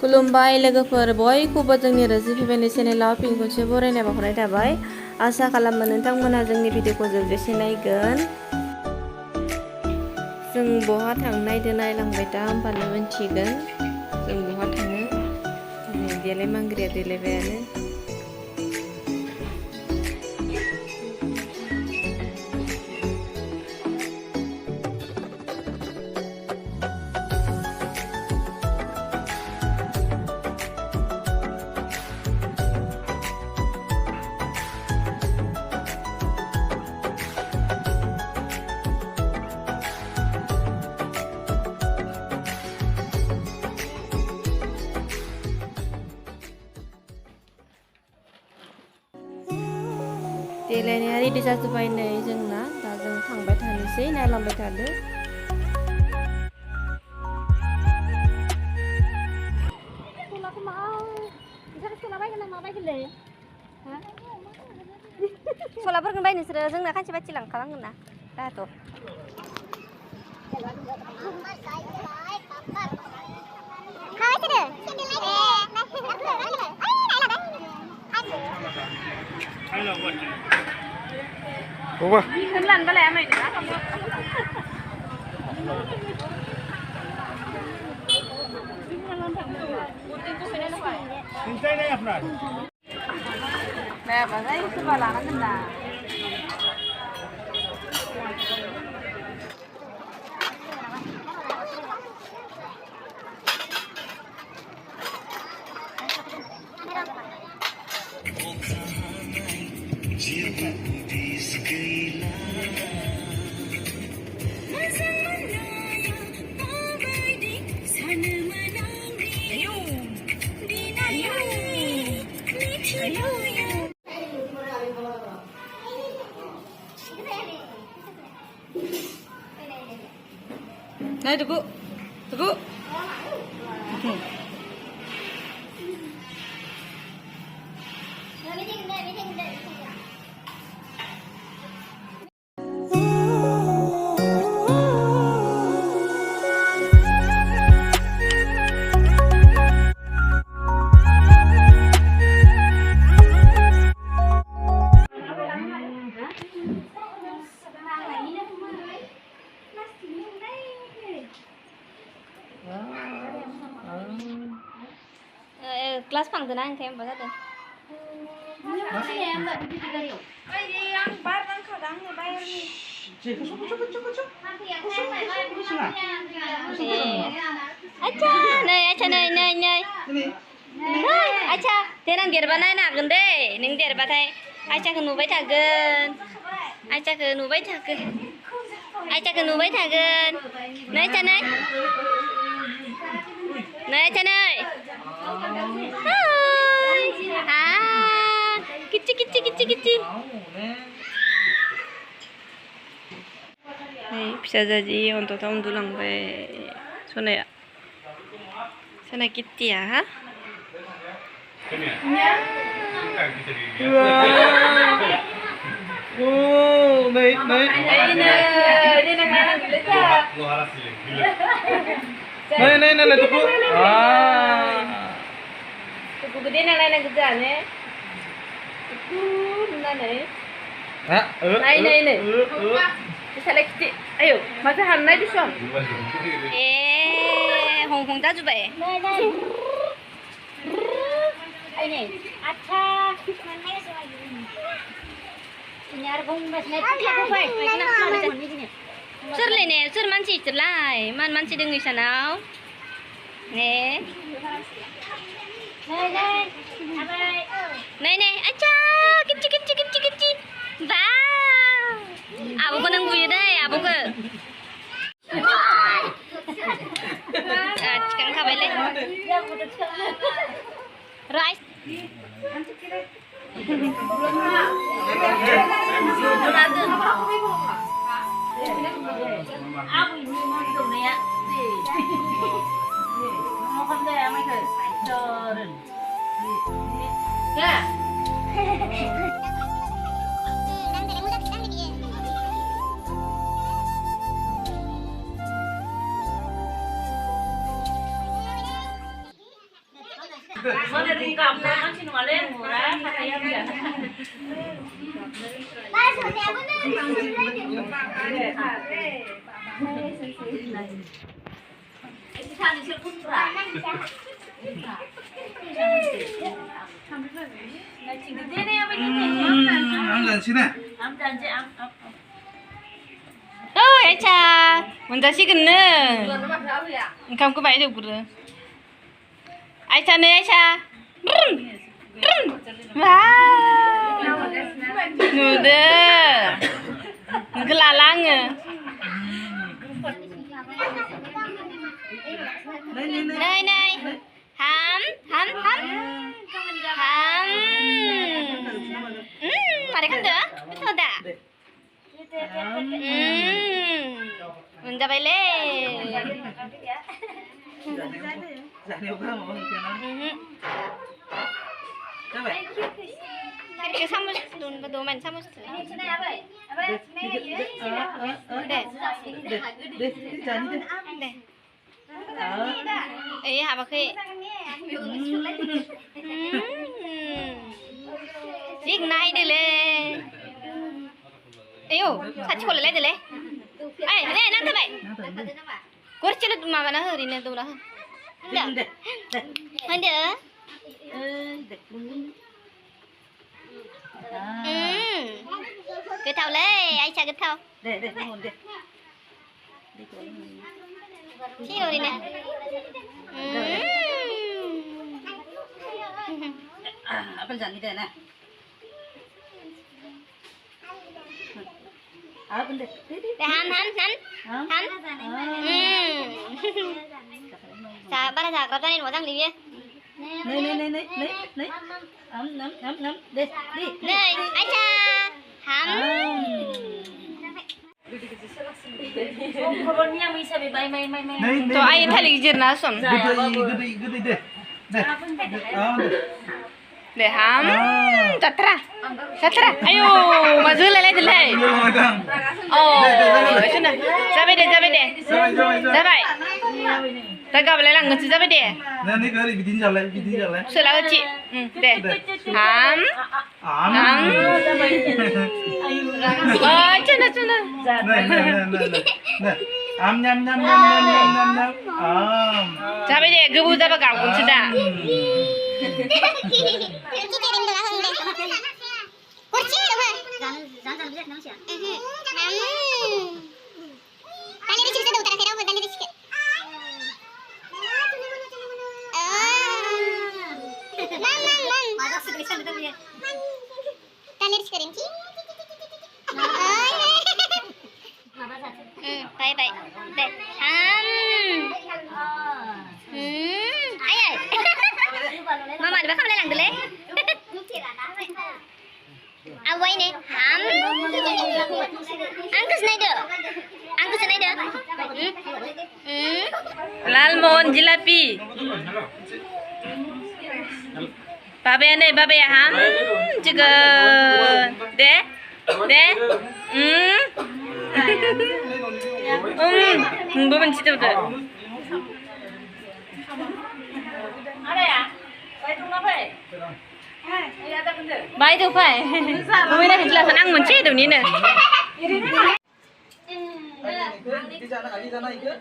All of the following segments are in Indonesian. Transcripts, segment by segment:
खुलुमबाय लोगोफोर बयखौबो जोंनि रेसिपि फेमिलि चेनेलाव फिन खनसे बरायनाय बावहरनाय थाबाय। आसा खालामो नोंथांमोना जोंनि भिडिअखौ जोबजासे नायगोन। जों बहा थांनो नायदो नायलांबाय दा होमबानो मिन्थिगोन जों बहा थाङो। देलाय मांग्रिया देलायबायानो। देलायनाया रेडि जाजोब्बाय नै जोंना दा जों थांबाय थानोसै नायलांबाय थादो। सलाफोरखौ बाय नोंसोरो जोंना खानसे बाथि लांखानांगोन ना दाथ' Coba. Kenlan balik amai ni lah. Cincai ni apa? Berapa saya sebelah mana kena? Nah, tunggu. Tunggu. Kelas panggilan yang kayak apa tadi? Acha, नै. Acha, देनां देरबा नायनो हागोन दे। नों देरबाथाय आइचाखौ नुबाय थागोन। आइचाखौ नुबाय थागोन। आइचाखौ नुबाय थागोन। नै आइचा नै. नै आइचा नै. Hai. Kici. Hai, bisa jadi untuk tahun tulang baik. Sana ya. Sana Kitty ya, ha? Oh, naik. Naik, tuku. Tuku gede nang gejane. Tuku nane. Naik. Bisa lagi. Ayo, masa hanai di son. Hong ta juga ya? Nay. Ini. Acha. Nyar gong bas net aku baik. Sur le ne, sur manci celai. Manci dengi sanau. Ne. Nay. Acha. Kici. Wow. Abu ko nang buya dai, abu ko. Chicken kabay le. Rice. Abu ini mau dong ya. Mau kan deh, amai ke. Turun. Ya. Amdan sini. Ôi Aicha, मोनजासिगोननो ओंखामखौ बाहाय दौग्रो आइचानो आइचा नुदो नोंखौ लाला आङो नै नै ham ham ham ham मारै खालामदो गोथाव दा मोनजाबायलै Kira samus doman samus tuh. Deh. Iya apa ke? Jig naik deh le. Ayo, saci kalau le deh le. Ayo, nanti baik. Kurang celut mana hari ini tuh lah. Ada. Ada. Cái thau lấy, ai cha cái thau. Để hồn đi. Chi rồi đi nè. Apa jangan dia nè. Apa benda? Để han. Sa ba sa có tên của thằng gì vậy? Này. Nắm. Đi. Này, ai cha. Ham. Tuh air tali jirna son. Gede deh. Deh ham. Satra. Ayo, maju lele deh. Oh, sana. Sampai deh. Sampai. Tagap lele nggak sih sampai deh. Nah, ini kali bikin jalan. Selalu deh. Ham. Oh, cina. Nah. Nyam. Sampai deh, gebu apa kau sudah. Baik. Deh. Ayah. Mama ada bakal lelang dulu. Awai nih. Ham. Angkus naida. Lalmon jelapi. Babe ya ham. Juga. Deh. Gue benci tuh. Ada ya? Baik tuh apa? Baik tuh apa? Gue udah jelasan ang benci tuh nih nih. Di sana ikut.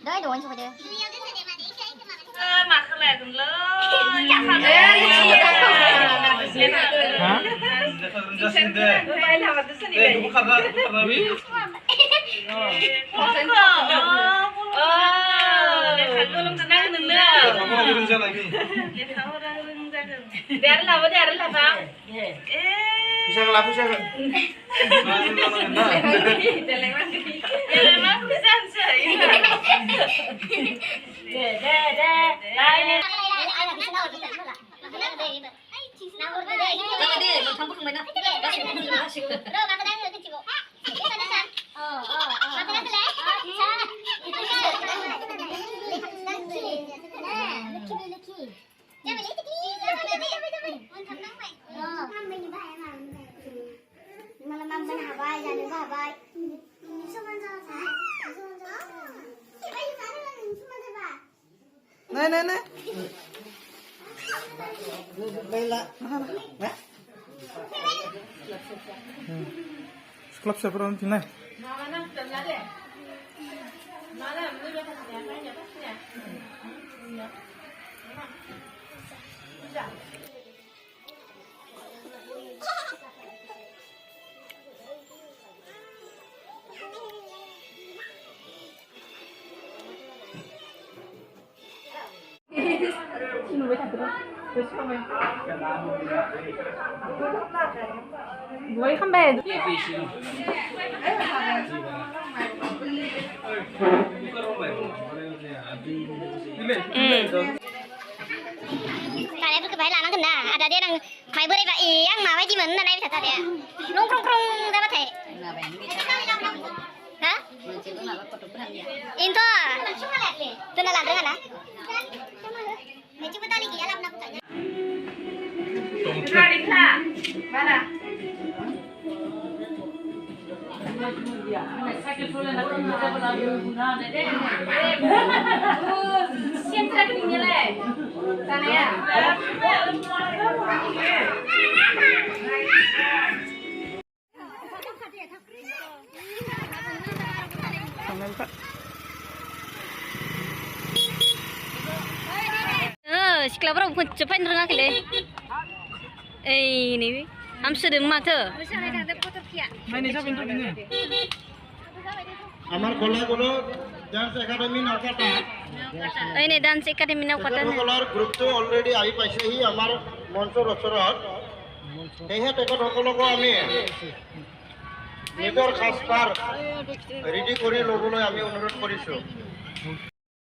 Đấy đồ anh cho đây. Mặt không lẹ cũng lớn. Chắc là Hah? Bukan belum tenang Này. Klap siapa orang Cina? Với khăn bè. Kalian tuh kebayang lanang kena. Ada dia nang mai beri pak yang mau aja mana nih bisa tadi. Nung krung krung dapat he. Hah? Itu. Itu nalar dengan lah. Coba tali kia lah nak tanya. Siklapura bukan cepat nerengah kile. Ini, am sedang mata. Ini siapa pintu ini? আমার কলাগুলো dance academy নকটা Ini dance academy na kota. তেখেতসকলৰ গ্ৰুপটো অলৰেডি আহি পাইছেহি আমাৰ মঞ্চৰ ওচৰত সেয়েহে তেখেতসকলকো আমি নিজৰ সাজপাৰ ৰেডি কৰি ল'বলৈ আমি অনুৰোধ কৰিছোঁ।